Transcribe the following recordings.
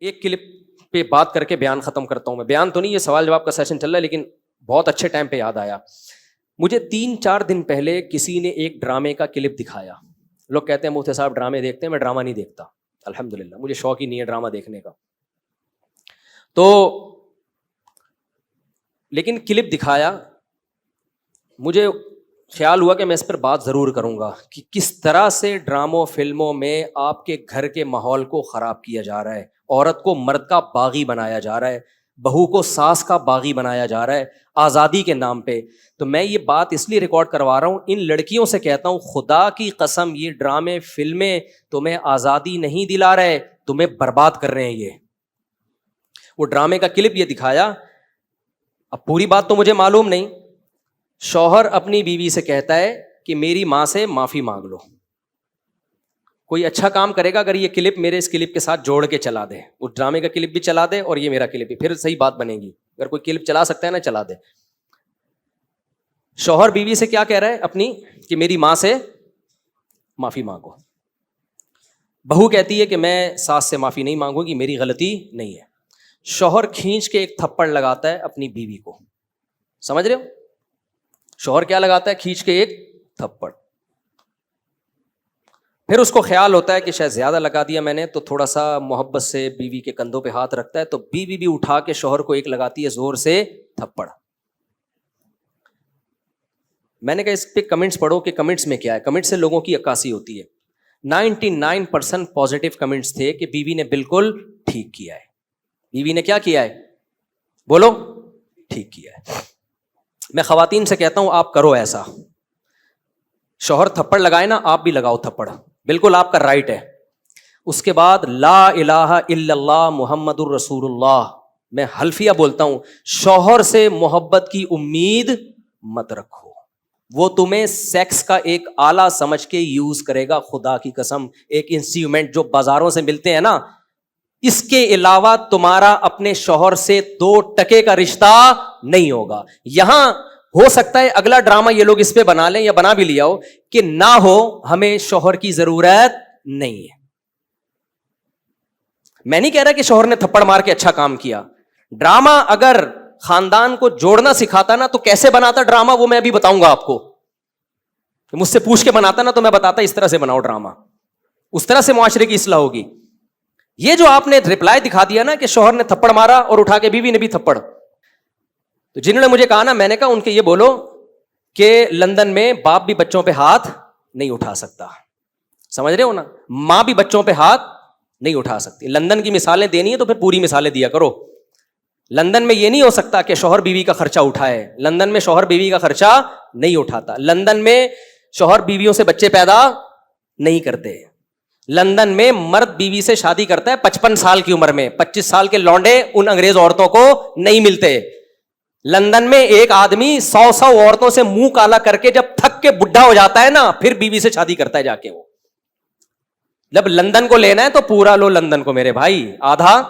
ایک کلپ پہ بات کر کے بیان ختم کرتا ہوں. میں بیان تو نہیں, یہ سوال جواب کا سیشن چل رہا ہے, لیکن بہت اچھے ٹائم پہ یاد آیا مجھے. 3-4 دن پہلے کسی نے ایک ڈرامے کا کلپ دکھایا. لوگ کہتے ہیں مفتی صاحب ڈرامے دیکھتے ہیں, میں ڈرامہ نہیں دیکھتا الحمدللہ, مجھے شوق ہی نہیں ہے ڈرامہ دیکھنے کا. تو لیکن کلپ دکھایا, مجھے خیال ہوا کہ میں اس پر بات ضرور کروں گا کہ کس طرح سے ڈراموں فلموں میں آپ کے گھر کے ماحول کو خراب کیا جا رہا ہے, عورت کو مرد کا باغی بنایا جا رہا ہے, بہو کو ساس کا باغی بنایا جا رہا ہے آزادی کے نام پہ. تو میں یہ بات اس لیے ریکارڈ کروا رہا ہوں, ان لڑکیوں سے کہتا ہوں خدا کی قسم یہ ڈرامے فلمیں تمہیں آزادی نہیں دلا رہے, تمہیں برباد کر رہے ہیں. یہ وہ ڈرامے کا کلپ یہ دکھایا, اب پوری بات تو مجھے معلوم نہیں. شوہر اپنی بیوی سے کہتا ہے کہ میری ماں سے معافی مانگ لو. کوئی اچھا کام کرے گا اگر یہ کلپ میرے اس کلپ کے ساتھ جوڑ کے چلا دے, اس ڈرامے کا کلپ بھی چلا دے اور یہ میرا کلپ بھی, پھر صحیح بات بنے گی. اگر کوئی کلپ چلا سکتا ہے نا چلا دے. شوہر بیوی سے کیا کہہ رہا ہے اپنی, کہ میری ماں سے معافی مانگو. بہو کہتی ہے کہ میں ساس سے معافی نہیں مانگوں گی, میری غلطی نہیں ہے. شوہر کھینچ کے ایک تھپڑ لگاتا ہے اپنی بیوی کو. سمجھ رہے ہو, شوہر کیا لگاتا ہے, کھینچ کے ایک تھپڑ. پھر اس کو خیال ہوتا ہے کہ شاید زیادہ لگا دیا میں نے, تو تھوڑا سا محبت سے بیوی کے کندھوں پہ ہاتھ رکھتا ہے, تو بیوی بھی اٹھا کے شوہر کو ایک لگاتی ہے زور سے تھپڑ. میں نے کہا اس پہ کمنٹس پڑھو کہ کمنٹس میں کیا ہے. کمنٹ سے لوگوں کی عکاسی ہوتی ہے. 99% پازیٹیو کمنٹس تھے کہ بیوی نے بالکل ٹھیک کیا ہے. بیوی نے کیا کیا ہے, بولو, ٹھیک کیا ہے. میں خواتین سے کہتا ہوں آپ کرو ایسا, شوہر تھپڑ لگائے نا آپ بھی لگاؤ تھپڑ, بالکل آپ کا رائٹ ہے. اس کے بعد لا الہ الا اللہ محمد الرسول اللہ, میں حلفیہ بولتا ہوں, شوہر سے محبت کی امید مت رکھو, وہ تمہیں سیکس کا ایک آلہ سمجھ کے یوز کرے گا. خدا کی قسم, ایک انسٹرومنٹ جو بازاروں سے ملتے ہیں نا, اس کے علاوہ تمہارا اپنے شوہر سے 2 ٹکے کا رشتہ نہیں ہوگا. یہاں ہو سکتا ہے اگلا ڈرامہ یہ لوگ اس پہ بنا لیں یا بنا بھی لیا ہو کہ نہ ہو, ہمیں شوہر کی ضرورت نہیں ہے. میں نہیں کہہ رہا کہ شوہر نے تھپڑ مار کے اچھا کام کیا. ڈرامہ اگر خاندان کو جوڑنا سکھاتا نا تو کیسے بناتا ڈرامہ, وہ میں ابھی بتاؤں گا آپ کو. مجھ سے پوچھ کے بناتا نا تو میں بتاتا اس طرح سے بناؤ ڈرامہ, اس طرح سے معاشرے کی اصلاح ہوگی. یہ جو آپ نے رپلائی دکھا دیا نا کہ شوہر نے تھپڑ مارا اور اٹھا کے بیوی نے بھی تھپڑ, تو جنہوں نے مجھے کہا نا, میں نے کہا ان کے یہ بولو کہ لندن میں باپ بھی بچوں پہ ہاتھ نہیں اٹھا سکتا. سمجھ رہے ہو نا, ماں بھی بچوں پہ ہاتھ نہیں اٹھا سکتی. لندن کی مثالیں دینی ہے تو پھر پوری مثالیں دیا کرو. لندن میں یہ نہیں ہو سکتا کہ شوہر بیوی کا خرچہ اٹھائے. لندن میں شوہر بیوی کا خرچہ نہیں اٹھاتا. لندن میں شوہر بیویوں سے بچے پیدا نہیں کرتے. لندن میں مرد بیوی سے شادی کرتا ہے 55 سال کی عمر میں. 25 سال کے لونڈے ان انگریز عورتوں کو نہیں ملتے. لندن میں ایک آدمی 100 عورتوں سے منہ کالا کر کے جب تھک کے بڈھا ہو جاتا ہے نا, پھر بیوی سے شادی کرتا ہے جا کے. وہ جب لندن کو لینا ہے تو پورا لو لندن کو میرے بھائی, آدھا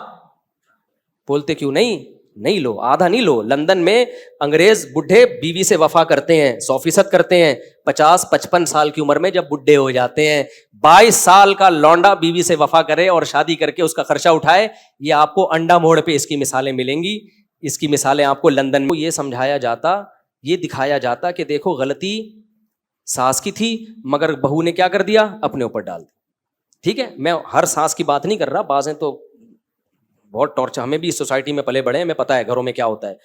بولتے کیوں نہیں لو, آدھا نہیں لو. لندن میں انگریز بڈھے بیوی سے وفا کرتے ہیں, 100% کرتے ہیں. 50-55 سال کی عمر میں جب بڈھے ہو جاتے ہیں, 22 سال کا لونڈا بیوی سے وفا کرے اور شادی کر کے اس کا خرچہ اٹھائے. یہ آپ کو انڈا موڑ پہ اس کی مثالیں ملیں گی. اس کی مثالیں آپ کو لندن میں یہ سمجھایا جاتا, یہ دکھایا جاتا کہ دیکھو غلطی ساس کی تھی مگر بہو نے کیا کر دیا, اپنے اوپر ڈال دی. ٹھیک ہے, میں ہر ساس کی بات نہیں کر رہا, بعض ہیں تو بہت ٹارچر, ہمیں بھی اس سوسائٹی میں پلے بڑے ہیں, ہمیں پتا ہے گھروں میں کیا ہوتا ہے.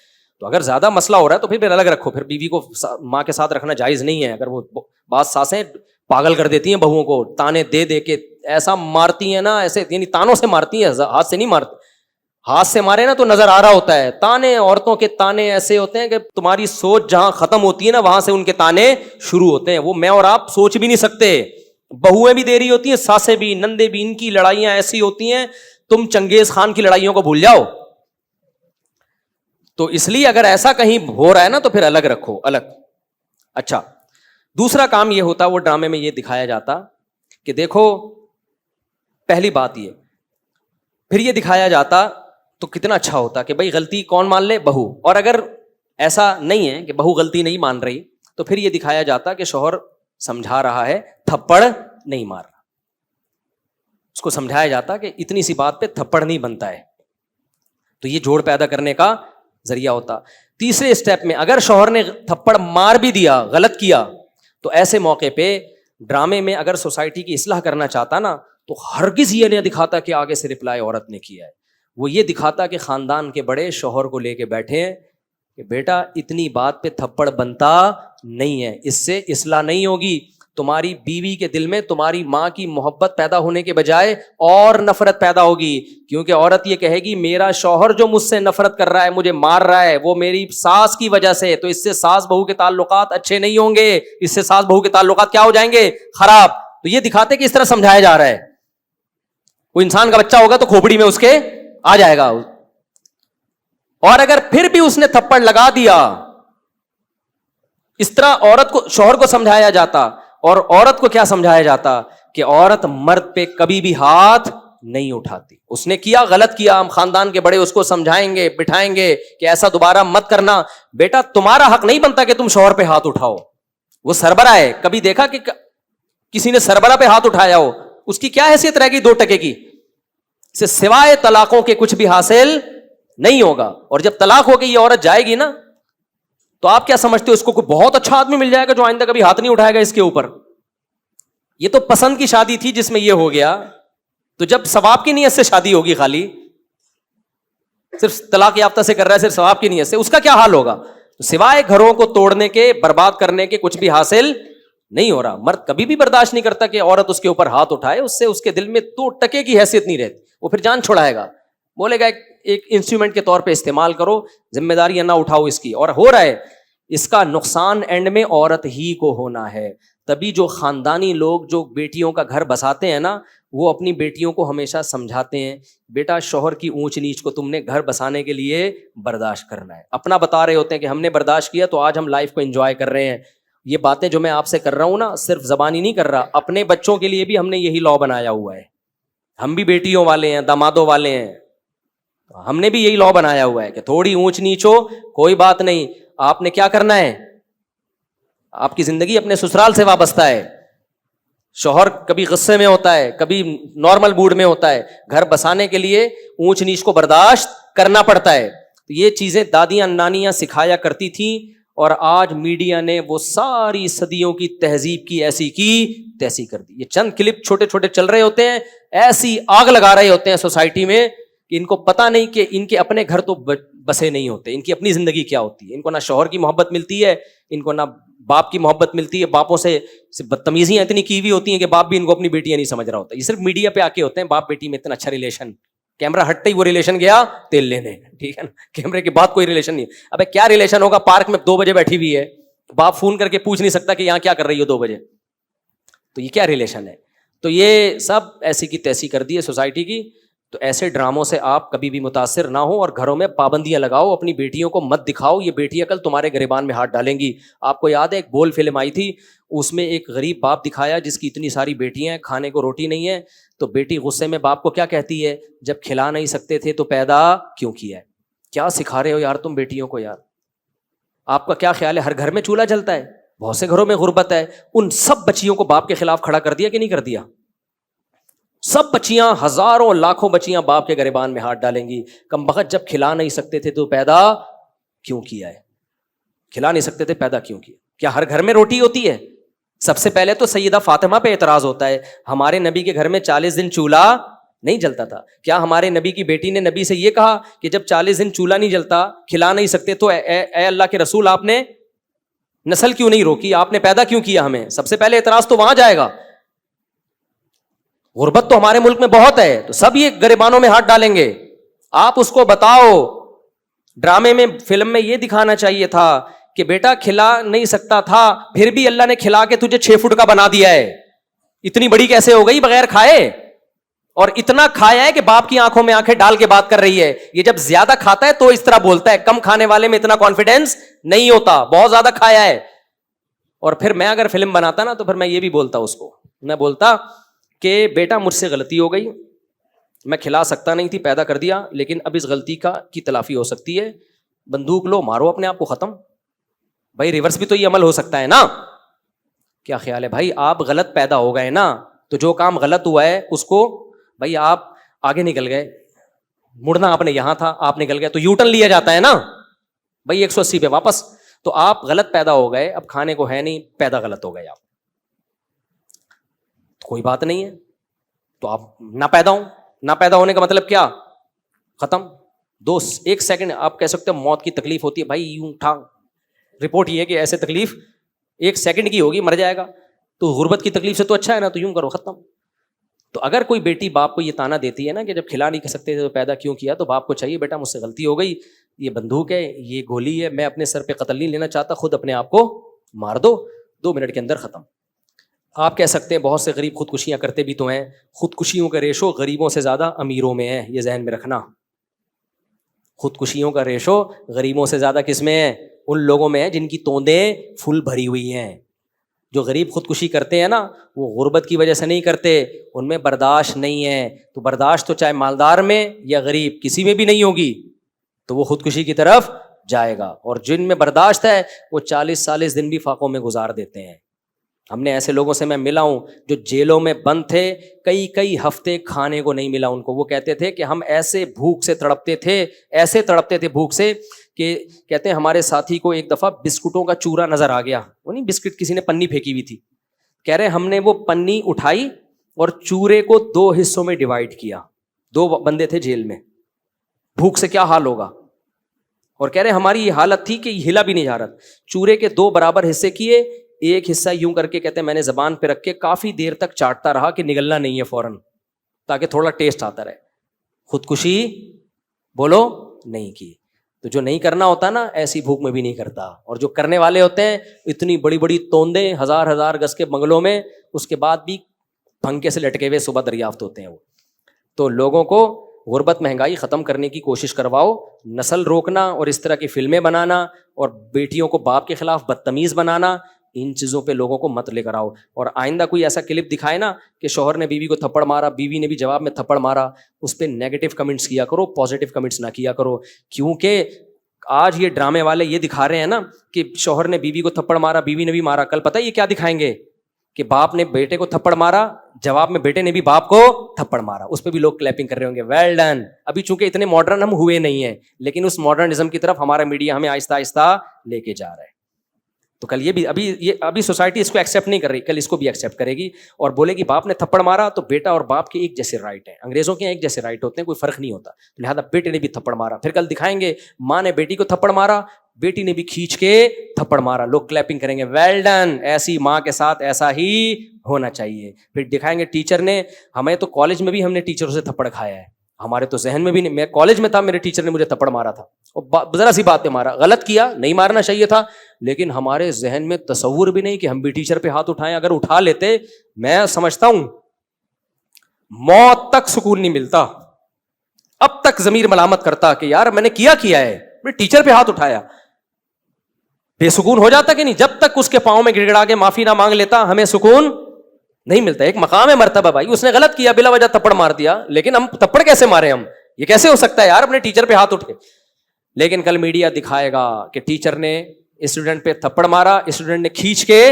تو اگر زیادہ مسئلہ ہو رہا ہے تو پھر الگ رکھو. پھر بیوی کو ماں کے ساتھ رکھنا جائز نہیں ہے. اگر وہ بعض ساسیں پاگل کر دیتی ہیں بہوؤں کو, تانے دے دے کے ایسا مارتی ہیں نا, ایسے یعنی تانوں سے مارتی ہیں, ہاتھ سے نہیں مارتی. ہاتھ سے مارے نا تو نظر آ رہا ہوتا ہے. تانے, عورتوں کے تانے ایسے ہوتے ہیں کہ تمہاری سوچ جہاں ختم ہوتی ہے نا وہاں سے ان کے تانے شروع ہوتے ہیں. وہ میں اور آپ سوچ بھی نہیں سکتے. بہویں بھی دے رہی ہوتی ہیں, ساسیں بھی, نندے بھی. ان کی لڑائیاں ایسی ہوتی ہیں تم چنگیز خان کی لڑائیوں کو بھول جاؤ. تو اس لیے اگر ایسا کہیں ہو رہا ہے نا تو پھر الگ رکھو, الگ. اچھا, دوسرا کام یہ ہوتا, وہ ڈرامے میں یہ دکھایا جاتا کہ دیکھو, پہلی بات یہ, پھر یہ دکھایا جاتا تو کتنا اچھا ہوتا کہ بھائی غلطی کون مان لے, بہو. اور اگر ایسا نہیں ہے کہ بہو غلطی نہیں مان رہی تو پھر یہ دکھایا جاتا کہ شوہر سمجھا رہا ہے, تھپڑ نہیں مار رہا. اس کو سمجھایا جاتا کہ اتنی سی بات پہ تھپڑ نہیں بنتا ہے. تو یہ جوڑ پیدا کرنے کا ذریعہ ہوتا. تیسرے اسٹیپ میں اگر شوہر نے تھپڑ مار بھی دیا, غلط کیا, تو ایسے موقع پہ ڈرامے میں اگر سوسائٹی کی اصلاح کرنا چاہتا نا, تو ہرگز یہ نہیں دکھاتا کہ آگے سے رپلائی عورت نے کیا ہے. وہ یہ دکھاتا کہ خاندان کے بڑے شوہر کو لے کے بیٹھے ہیں کہ بیٹا اتنی بات پہ تھپڑ بنتا نہیں ہے, اس سے اصلاح نہیں ہوگی. تمہاری بیوی کے دل میں تمہاری ماں کی محبت پیدا ہونے کے بجائے اور نفرت پیدا ہوگی, کیونکہ عورت یہ کہے گی میرا شوہر جو مجھ سے نفرت کر رہا ہے, مجھے مار رہا ہے, وہ میری ساس کی وجہ سے, تو اس سے ساس بہو کے تعلقات اچھے نہیں ہوں گے, اس سے ساس بہو کے تعلقات کیا ہو جائیں گے, خراب. تو یہ دکھاتے کہ اس طرح سمجھایا جا رہا ہے. وہ انسان کا بچہ ہوگا تو کھوپڑی میں اس کے آ جائے گا. اور اگر پھر بھی اس نے تھپڑ لگا دیا, اس طرح عورت کو, شوہر کو سمجھایا جاتا, اور عورت کو کیا سمجھایا جاتا کہ عورت مرد پہ کبھی بھی ہاتھ نہیں اٹھاتی. اس نے کیا, غلط کیا, ہم خاندان کے بڑے اس کو سمجھائیں گے, بٹھائیں گے کہ ایسا دوبارہ مت کرنا. بیٹا تمہارا حق نہیں بنتا کہ تم شوہر پہ ہاتھ اٹھاؤ. وہ سربراہ ہے, کبھی دیکھا کہ کسی نے سربراہ پہ ہاتھ اٹھایا ہو؟ اس کی کیا حیثیت رہے گی 2 ٹکے کی؟ سے سوائے طلاقوں کے کچھ بھی حاصل نہیں ہوگا. اور جب طلاق ہو کے یہ عورت جائے گی نا, تو آپ کیا سمجھتے ہو اس کو کوئی بہت اچھا آدمی مل جائے گا جو آئندہ کبھی ہاتھ نہیں اٹھائے گا اس کے اوپر؟ یہ تو پسند کی شادی تھی جس میں یہ ہو گیا. تو جب ثواب کی نیت سے شادی ہوگی, خالی صرف طلاق یافتہ سے کر رہا ہے, صرف ثواب کی نیت سے, اس کا کیا حال ہوگا؟ تو سوائے گھروں کو توڑنے کے, برباد کرنے کے کچھ بھی حاصل نہیں ہو رہا. مرد کبھی بھی برداشت نہیں کرتا کہ عورت اس کے اوپر ہاتھ اٹھائے, اس سے اس کے دل میں 2 ٹکے کی حیثیت نہیں رہتی. وہ پھر جان چھڑائے گا, بولے گا ایک انسٹرومنٹ کے طور پہ استعمال کرو, ذمہ داریاں نہ اٹھاؤ اس کی. اور ہو رہا ہے, اس کا نقصان اینڈ میں عورت ہی کو ہونا ہے. تبھی جو خاندانی لوگ جو بیٹیوں کا گھر بساتے ہیں نا, وہ اپنی بیٹیوں کو ہمیشہ سمجھاتے ہیں بیٹا شوہر کی اونچ نیچ کو تم نے گھر بسانے کے لیے برداشت کرنا ہے. اپنا بتا رہے ہوتے ہیں کہ ہم نے برداشت کیا تو آج ہم لائف کو انجوائے کر رہے ہیں. یہ باتیں جو میں آپ سے کر رہا ہوں نا, صرف زبانی نہیں کر رہا, اپنے بچوں کے لیے بھی ہم نے یہی لا بنایا ہوا ہے. ہم بھی بیٹیوں والے ہیں, دامادوں والے ہیں, ہم نے بھی یہی لا بنایا ہوا ہے کہ تھوڑی اونچ نیچ ہو کوئی بات نہیں, آپ نے کیا کرنا ہے, آپ کی زندگی اپنے سسرال سے وابستہ ہے. شوہر کبھی غصے میں ہوتا ہے, کبھی نارمل موڈ میں ہوتا ہے, گھر بسانے کے لیے اونچ نیچ کو برداشت کرنا پڑتا ہے. تو یہ چیزیں دادیاں نانیاں سکھایا کرتی تھیں, اور آج میڈیا نے وہ ساری صدیوں کی تہذیب کی ایسی کی تیسی کر دی. یہ چند کلپ چھوٹے چھوٹے چل رہے ہوتے ہیں, ایسی آگ لگا رہے ہوتے ہیں سوسائٹی میں کہ ان کو پتہ نہیں کہ ان کے اپنے گھر تو بسے نہیں ہوتے, ان کی اپنی زندگی کیا ہوتی ہے. ان کو نہ شوہر کی محبت ملتی ہے, ان کو نہ باپ کی محبت ملتی ہے, باپوں سے بدتمیزیاں اتنی کی ہوئی ہوتی ہیں کہ باپ بھی ان کو اپنی بیٹیاں نہیں سمجھ رہا ہوتا. یہ صرف میڈیا پہ آ کے ہوتے ہیں, باپ بیٹی میں اتنا اچھا ریلیشن, کیمرہ ہٹتے ہی وہ ریلیشن گیا تیل لینے, ٹھیک ہے نا, کیمرے کے بعد کوئی ریلیشن نہیں. ابے کیا ریلیشن ہوگا, پارک میں 2 بجے بیٹھی ہوئی ہے, باپ فون کر کے پوچھ نہیں سکتا کہ یہاں کیا کر رہی ہو 2 بجے, تو یہ کیا ریلیشن ہے؟ تو یہ سب ایسی کی تیسی کر دی ہے سوسائٹی کی. تو ایسے ڈراموں سے آپ کبھی بھی متاثر نہ ہو, اور گھروں میں پابندیاں لگاؤ, اپنی بیٹیوں کو مت دکھاؤ, یہ بیٹیاں کل تمہارے گریبان میں ہاتھ ڈالیں گی. آپ کو یاد ہے ایک بول فلم آئی تھی, اس میں ایک غریب باپ دکھایا جس کی اتنی ساری بیٹیاں ہیں, کھانے کو روٹی نہیں ہے, تو بیٹی غصے میں باپ کو کیا کہتی ہے, جب کھلا نہیں سکتے تھے تو پیدا کیوں کیا ہے. کیا سکھا رہے ہو یار تم بیٹیوں کو یار. آپ کا کیا خیال ہے ہر گھر میں چولہا جلتا ہے؟ بہت سے گھروں میں غربت ہے. ان سب بچیوں کو باپ کے خلاف کھڑا کر دیا کہ نہیں کر دیا؟ سب بچیاں, ہزاروں لاکھوں بچیاں باپ کے گریبان میں ہاتھ ڈالیں گی. کمبخت جب کھلا نہیں سکتے تھے تو پیدا کیوں کیا ہے؟ کھلا نہیں سکتے تھے پیدا کیوں کیا؟ کیا ہر گھر میں روٹی ہوتی ہے؟ سب سے پہلے تو سیدہ فاطمہ پہ اعتراض ہوتا ہے, ہمارے نبی کے گھر میں 40 دن چولہا نہیں جلتا تھا. کیا ہمارے نبی کی بیٹی نے نبی سے یہ کہا کہ جب 40 دن چولہا نہیں جلتا, کھلا نہیں سکتے, تو اے اللہ کے رسول آپ نے نسل کیوں نہیں روکی, آپ نے پیدا کیوں کیا ہمیں؟ سب سے پہلے اعتراض تو وہاں جائے گا. غربت تو ہمارے ملک میں بہت ہے, تو سب یہ گریبانوں میں ہاتھ ڈالیں گے. آپ اس کو بتاؤ, ڈرامے میں فلم میں یہ دکھانا چاہیے تھا کہ بیٹا کھلا نہیں سکتا تھا, پھر بھی اللہ نے کھلا کے تجھے 6 فٹ کا بنا دیا ہے. اتنی بڑی کیسے ہو گئی بغیر کھائے؟ اور اتنا کھایا ہے کہ باپ کی آنکھوں میں آنکھیں ڈال کے بات کر رہی ہے. یہ جب زیادہ کھاتا ہے تو اس طرح بولتا ہے, کم کھانے والے میں اتنا کانفیڈینس نہیں ہوتا, بہت زیادہ کھایا ہے. اور پھر میں اگر فلم بناتا نا, تو پھر میں یہ بھی بولتا اس کو, میں بولتا کہ بیٹا مجھ سے غلطی ہو گئی, میں کھلا سکتا نہیں تھی, پیدا کر دیا, لیکن اب اس غلطی کی تلافی ہو سکتی ہے. بندوق لو, مارو اپنے آپ کو ختم. بھائی ریورس بھی تو یہ عمل ہو سکتا ہے نا. کیا خیال ہے بھائی, آپ غلط پیدا ہو گئے نا, تو جو کام غلط ہوا ہے اس کو بھائی آپ آگے نکل گئے, مڑنا آپ نے یہاں تھا, آپ نکل گئے تو یو ٹرن لیا جاتا ہے نا بھائی 180 پہ واپس. تو آپ غلط پیدا ہو گئے, اب کھانے کو ہے نہیں, پیدا غلط ہو گئے آپ, کوئی بات نہیں ہے, تو آپ نہ پیدا ہوں. نہ پیدا ہونے کا مطلب کیا؟ ختم. 1 سیکنڈ آپ کہہ سکتے ہو موت کی تکلیف ہوتی ہے, بھائی یوں اٹھا, رپورٹ یہ ہے کہ ایسے تکلیف 1 سیکنڈ کی ہوگی, مر جائے گا. تو غربت کی تکلیف سے تو اچھا ہے نا, تو یوں کرو, ختم. تو اگر کوئی بیٹی باپ کو یہ تانا دیتی ہے نا کہ جب کھلا نہیں سکتے تھے تو پیدا کیوں کیا, تو باپ کو چاہیے بیٹا مجھ سے غلطی ہو گئی, یہ بندوق ہے, یہ گولی ہے, میں اپنے سر پہ قتل نہیں لینا چاہتا, خود اپنے آپ کو مار دو, 2 منٹ کے اندر ختم. آپ کہہ سکتے ہیں بہت سے غریب خودکشیاں کرتے بھی تو ہیں, خودکشیوں کا ریشو غریبوں سے زیادہ امیروں میں ہے, یہ ذہن میں رکھنا. خودکشیوں کا ریشو غریبوں سے زیادہ کس میں ہے؟ ان لوگوں میں ہے جن کی توندیں پھول بھری ہوئی ہیں. جو غریب خودکشی کرتے ہیں نا وہ غربت کی وجہ سے نہیں کرتے, ان میں برداشت نہیں ہے. تو برداشت تو چاہے مالدار میں یا غریب کسی میں بھی نہیں ہوگی, تو وہ خودکشی کی طرف جائے گا. اور جن میں برداشت ہے وہ 40 دن بھی فاقوں میں گزار دیتے ہیں. ہم نے ایسے لوگوں سے میں ملا ہوں جو جیلوں میں بند تھے, کئی ہفتے کھانے کو نہیں ملا ان کو. وہ کہتے تھے کہ ہم ایسے بھوک سے تڑپتے تھے بھوک سے کہ کہتے ہیں ہمارے ساتھی کو ایک دفعہ بسکٹوں کا چورا نظر آ گیا, وہ نہیں بسکٹ کسی نے پنی پھینکی ہوئی تھی, کہہ رہے ہم نے وہ پنی اٹھائی اور چورے کو 2 حصوں میں ڈیوائڈ کیا. 2 بندے تھے جیل میں, بھوک سے کیا حال ہوگا. اور کہہ رہے ہماری یہ حالت تھی کہ یہ ہلا بھی نہیں جا رہا. چورے کے 2 برابر حصے کیے, ایک حصہ یوں کر کے کہتے ہیں میں نے زبان پہ رکھ کے کافی دیر تک چاٹتا رہا کہ نگلنا نہیں ہے فوراً, تاکہ تھوڑا ٹیسٹ آتا رہے. خودکشی بولو نہیں کی. تو جو نہیں کرنا ہوتا نا ایسی بھوک میں بھی نہیں کرتا, اور جو کرنے والے ہوتے ہیں اتنی بڑی بڑی توندیں 1000 گز کے بنگلوں میں, اس کے بعد بھی پھنکے سے لٹکے ہوئے صبح دریافت ہوتے ہیں وہ. تو لوگوں کو غربت مہنگائی ختم کرنے کی کوشش کرواؤ, نسل روکنا اور اس طرح کی فلمیں بنانا اور بیٹیوں کو باپ کے خلاف بدتمیز بنانا, ان چیزوں پہ لوگوں کو مت لے کر آؤ. اور آئندہ کوئی ایسا کلپ دکھائے نا کہ شوہر نے بیوی کو تھپڑ مارا, بیوی نے بھی جواب میں تھپڑ مارا, اس پہ نیگیٹو کمنٹس کیا کرو, پازیٹیو کمنٹس نہ کیا کرو. کیونکہ آج یہ ڈرامے والے یہ دکھا رہے ہیں نا کہ شوہر نے بیوی کو تھپڑ مارا, بیوی نے بھی مارا, کل پتہ ہے یہ کیا دکھائیں گے کہ باپ نے بیٹے کو تھپڑ مارا, جواب میں بیٹے نے بھی باپ کو تھپڑ مارا. اس پہ بھی لوگ کلیپنگ کر رہے ہوں گے, ویل ڈن. ابھی چونکہ اتنے ماڈرن ہم ہوئے نہیں ہیں, لیکن اس ماڈرنزم کی طرف ہمارا میڈیا ہمیں آہستہ آہستہ لے کے جا رہا ہے. تو کل یہ بھی ابھی سوسائٹی اس کو ایکسیپٹ نہیں کر رہی, کل اس کو بھی ایکسیپٹ کرے گی اور بولے گی باپ نے تھپڑ مارا تو بیٹا اور باپ کے ایک جیسے رائٹ ہیں, انگریزوں کے ایک جیسے رائٹ ہوتے ہیں, کوئی فرق نہیں ہوتا, لہٰذا بیٹے نے بھی تھپڑ مارا. پھر کل دکھائیں گے ماں نے بیٹی کو تھپڑ مارا, بیٹی نے بھی کھینچ کے تھپڑ مارا, لوگ کلیپنگ کریں گے, ویل ڈن, ایسی ماں کے ساتھ ایسا ہی ہونا چاہیے. پھر دکھائیں گے ٹیچر نے, ہمیں تو کالج میں بھی ہم نے ٹیچروں سے تھپڑ کھایا ہے, ہمارے تو ذہن میں بھی نہیں, میں کالج میں تھا میرے ٹیچر نے مجھے تھپڑ مارا تھا, اور ذرا سی بات پہ مارا, غلط کیا, نہیں مارنا چاہیے تھا, لیکن ہمارے ذہن میں تصور بھی نہیں کہ ہم بھی ٹیچر پہ ہاتھ اٹھائیں. اگر اٹھا لیتے, میں سمجھتا ہوں موت تک سکون نہیں ملتا, اب تک ضمیر ملامت کرتا کہ یار میں نے کیا ہے, میں ٹیچر پہ ہاتھ اٹھایا, بے سکون ہو جاتا کہ نہیں. جب تک اس کے پاؤں میں گڑگڑا کے معافی نہ مانگ لیتا ہمیں سکون نہیں ملتا. ایک مقام ہے مرتبہ بھائی, اس نے غلط کیا, بلا وجہ تھپڑ مار دیا, لیکن ہم تھپڑ کیسے مارے, ہم یہ کیسے ہو سکتا ہے یار, اپنے ٹیچر پہ ہاتھ اٹھے. لیکن کل میڈیا دکھائے گا کہ ٹیچر نے اسٹوڈنٹ پہ تھپڑ مارا, اسٹوڈنٹ نے کھینچ کے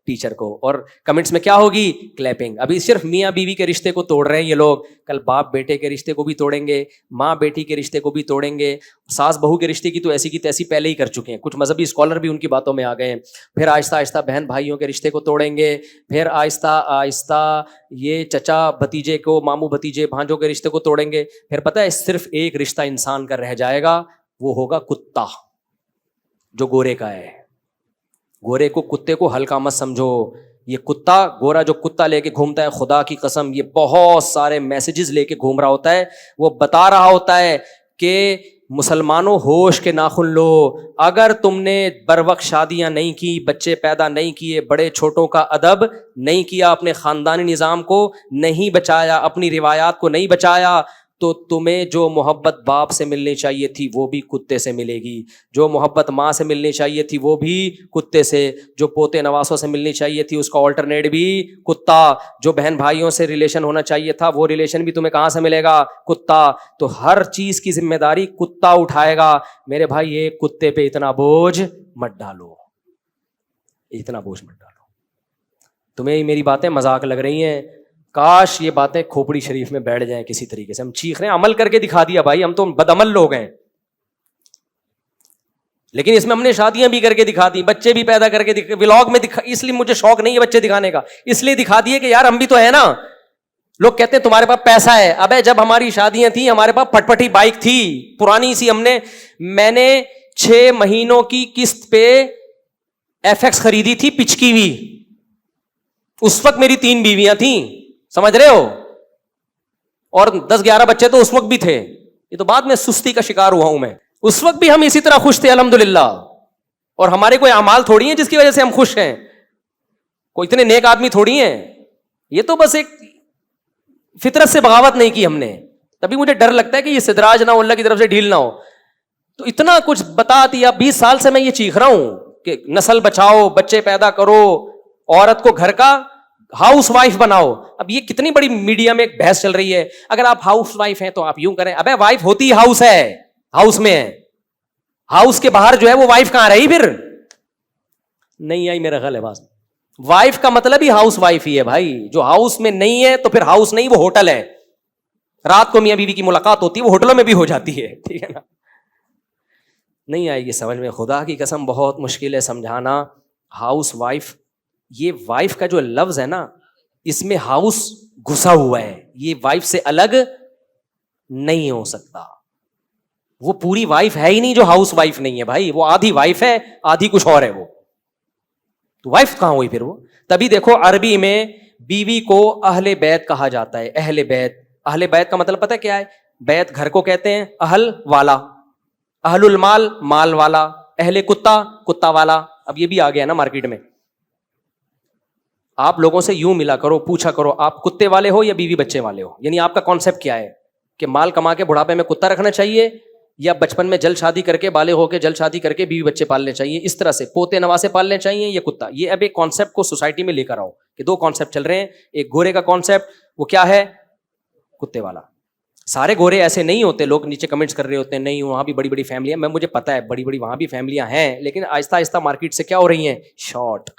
ٹیچر کو, اور کمنٹس میں کیا ہوگی, کلیپنگ. ابھی صرف میاں بیوی کے رشتے کو توڑ رہے ہیں یہ لوگ, کل باپ بیٹے کے رشتے کو بھی توڑیں گے, ماں بیٹی کے رشتے کو بھی توڑیں گے, ساس بہو کے رشتے کی تو ایسی کی تیسی پہلے ہی کر چکے ہیں, کچھ مذہبی اسکالر بھی ان کی باتوں میں آ گئے ہیں. پھر آہستہ آہستہ بہن بھائیوں کے رشتے کو توڑیں گے, پھر آہستہ آہستہ یہ چچا بھتیجے کو, ماموں بھتیجے بھانجوں کے رشتے کو توڑیں گے. پھر پتہ ہے صرف ایک رشتہ انسان کا رہ جائے گا, وہ ہوگا کتا, جو گورے کا ہے. گورے کو, کتے کو ہلکا مت سمجھو, یہ کتا گورا جو کتا لے کے گھومتا ہے, خدا کی قسم یہ بہت سارے میسیجز لے کے گھوم رہا ہوتا ہے. وہ بتا رہا ہوتا ہے کہ مسلمانوں ہوش کے ناخن لو, اگر تم نے بروقت شادیاں نہیں کی, بچے پیدا نہیں کیے, بڑے چھوٹوں کا ادب نہیں کیا, اپنے خاندانی نظام کو نہیں بچایا, اپنی روایات کو نہیں بچایا, تو تمہیں جو محبت باپ سے ملنی چاہیے تھی وہ بھی کتے سے ملے گی, جو محبت ماں سے ملنی چاہیے تھی وہ بھی کتے سے, جو پوتے نواسوں سے ملنی چاہیے تھی اس کا آلٹرنیٹ بھی کتا, جو بہن بھائیوں سے ریلیشن ہونا چاہیے تھا وہ ریلیشن بھی تمہیں کہاں سے ملے گا, کتا. تو ہر چیز کی ذمہ داری کتا اٹھائے گا. میرے بھائی ایک کتے پہ اتنا بوجھ مت ڈالو, اتنا بوجھ مت ڈالو. تمہیں میری باتیں مذاق لگ رہی ہیں, کاش یہ باتیں کھوپڑی شریف میں بیٹھ جائیں کسی طریقے سے. ہم چیخ رہے ہیں, عمل کر کے دکھا دیا بھائی, ہم تو بدعمل لوگ ہیں. لیکن اس میں ہم نے شادیاں بھی کر کے دکھا دی, بچے بھی پیدا کر کے ولاگ میں دکھا. اس لیے مجھے شوق نہیں ہے بچے دکھانے کا, اس لیے دکھا دیے کہ یار ہم بھی تو ہیں نا. لوگ کہتے ہیں تمہارے پاس پیسہ ہے. ابے جب ہماری شادیاں تھیں ہمارے پاس پٹ پٹی بائک تھی پرانی سی, میں نے 6 مہینوں کی قسط پہ ایف ایکس خریدی تھی پچکی ہوئی. اس وقت میری 3 بیویاں تھیں, سمجھ رہے ہو, اور 10-11 بچے تو اس وقت بھی تھے. یہ تو بعد میں سستی کا شکار ہوا ہوں میں. اس وقت بھی ہم اسی طرح خوش تھے الحمدللہ, اور ہمارے کوئی اعمال تھوڑی ہیں جس کی وجہ سے ہم خوش ہیں, کوئی اتنے نیک آدمی تھوڑی ہیں. یہ تو بس ایک فطرت سے بغاوت نہیں کی ہم نے. تبھی مجھے ڈر لگتا ہے کہ یہ استدراج نہ ہو, اللہ کی طرف سے ڈھیل نہ ہو. تو اتنا کچھ بتا دیا, 20 سال سے میں یہ چیخ رہا ہوں کہ نسل بچاؤ, بچے پیدا کرو, عورت کو گھر کا ہاؤس وائف بناؤ. اب یہ کتنی بڑی میڈیا میں ایک بحث چل رہی ہے, اگر آپ ہاؤس وائف ہیں تو آپ یوں کریں. ابے وائف ہوتی ہی ہاؤس ہے, ہاؤس میں ہے, ہاؤس کے باہر جو ہے وہ وائف کہاں رہی پھر؟ نہیں آئی میرا خیال ہے بات. وائف کا مطلب ہی ہاؤس وائف ہی ہے بھائی. جو ہاؤس میں نہیں ہے تو پھر ہاؤس نہیں, وہ ہوٹل ہے. رات کو میاں بیوی کی ملاقات ہوتی ہے, وہ ہوٹلوں میں بھی ہو جاتی ہے, ٹھیک ہے نا. نہیں آئے گی سمجھ میں, خدا کی قسم بہت مشکل ہے سمجھانا. ہاؤس وائف, یہ وائف کا جو لفظ ہے نا, اس میں ہاؤس گھسا ہوا ہے. یہ وائف سے الگ نہیں ہو سکتا. وہ پوری وائف ہے ہی نہیں جو ہاؤس وائف نہیں ہے بھائی. وہ آدھی وائف ہے, آدھی کچھ اور ہے. وہ تو وائف کہاں ہوئی پھر وہ؟ تبھی دیکھو عربی میں بیوی کو اہل بیت کہا جاتا ہے. اہل بیت, اہل بیت کا مطلب پتہ کیا ہے؟ بیت گھر کو کہتے ہیں, اہل والا, اہل المال مال والا, اہل کتا کتا والا. اب یہ بھی آ گیا نا مارکیٹ میں. آپ لوگوں سے یوں ملا کرو, پوچھا کرو آپ کتے والے ہو یا بیوی بچے والے ہو. یعنی آپ کا کانسیپٹ کیا ہے کہ مال کما کے بڑھاپے میں کتا رکھنا چاہیے, یا بچپن میں جلد شادی کر کے بالغ ہو کے جلد شادی کر کے بیوی بچے پالنے چاہیے, اس طرح سے پوتے نواسے پالنے چاہیے, یا کتا. یہ اب ایک کانسیپٹ کو سوسائٹی میں لے کر آؤ کہ 2 کانسیپٹ چل رہے ہیں. ایک گورے کا کانسیپٹ, وہ کیا ہے؟ کتے والا. سارے گورے ایسے نہیں ہوتے. لوگ نیچے کمنٹس کر رہے ہوتے ہیں نہیں وہاں بھی بڑی بڑی فیملیاں, میں مجھے پتا ہے بڑی بڑی وہاں بھی فیملیاں ہیں, لیکن آہستہ آہستہ مارکیٹ سے کیا ہو رہی ہیں, شارٹ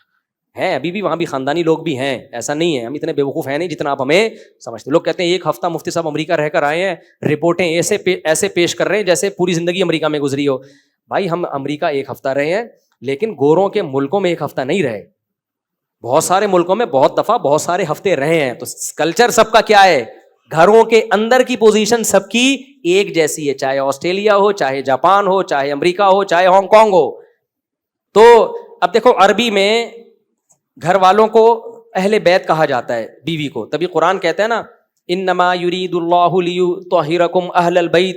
ہیں. ابھی بھی وہاں بھی خاندانی لوگ بھی ہیں, ایسا نہیں ہے. ہم اتنے بیوقوف ہیں نہیں جتنا آپ ہمیں سمجھتے. لوگ کہتے ہیں 1 ہفتہ مفتی صاحب امریکہ رہ کر آئے ہیں, رپورٹیں ایسے پیش کر رہے ہیں جیسے پوری زندگی امریکہ میں گزری ہو. بھائی ہم امریکہ 1 ہفتہ رہے ہیں, لیکن گوروں کے ملکوں میں 1 ہفتہ نہیں رہے. بہت سارے ملکوں میں بہت دفعہ بہت سارے ہفتے رہے ہیں. تو کلچر سب کا کیا ہے؟ گھروں کے اندر کی پوزیشن سب کی ایک جیسی ہے, چاہے آسٹریلیا ہو, چاہے جاپان ہو, چاہے امریکہ ہو, چاہے ہانگ کانگ ہو. تو اب دیکھو عربی میں گھر والوں کو اہل بیت کہا جاتا ہے, بیوی کو. تبھی قرآن کہتا ہے نا انما یرید اللہ لیطہرکم اہل البیت,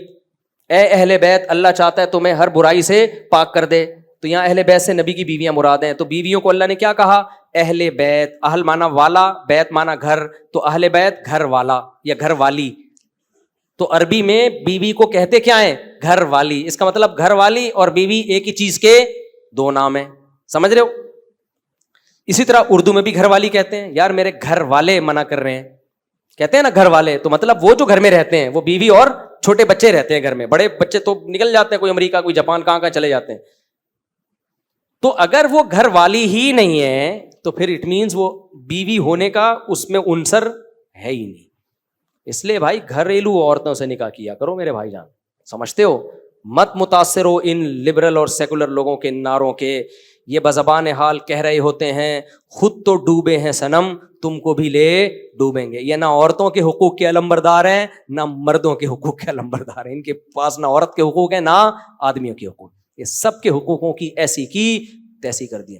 اے اہل بیت اللہ چاہتا ہے تمہیں ہر برائی سے پاک کر دے. تو یہاں اہل بیت سے نبی کی بیویاں مراد ہیں. تو بیویوں کو اللہ نے کیا کہا؟ اہل بیت. اہل مانا والا, بیت مانا گھر, تو اہل بیت گھر والا یا گھر والی. تو عربی میں بیوی کو کہتے کیا ہیں؟ گھر والی. اس کا مطلب گھر والی اور بیوی ایک ہی چیز کے 2 نام ہیں, سمجھ رہے ہو. اسی طرح اردو میں بھی گھر والی کہتے ہیں. یار میرے گھر والے منع کر رہے ہیں, کہتے ہیں نا گھر والے, تو مطلب وہ جو گھر میں رہتے ہیں, وہ بیوی اور چھوٹے بچے رہتے ہیں گھر میں. بڑے بچے تو نکل جاتے ہیں, کوئی امریکہ کوئی جاپان کہاں چلے جاتے ہیں. تو اگر وہ گھر والی ہی نہیں ہے تو پھر اٹ مینز وہ بیوی ہونے کا اس میں عنصر ہے ہی نہیں. اس لیے بھائی گھریلو عورتوں سے نکاح کیا کرو میرے بھائی جان, سمجھتے ہو. مت متاثر ہو ان لبرل اور سیکولر لوگوں کے نعروں کے. یہ بزبان حال کہہ رہے ہوتے ہیں خود تو ڈوبے ہیں صنم, تم کو بھی لے ڈوبیں گے. یہ نہ عورتوں کے حقوق کے علمبردار ہیں نہ مردوں کے حقوق کے علمبردار ہیں. ان کے پاس نہ عورت کے حقوق ہیں نہ آدمیوں کے حقوق. یہ سب کے حقوقوں کی ایسی کی تیسی کر دی.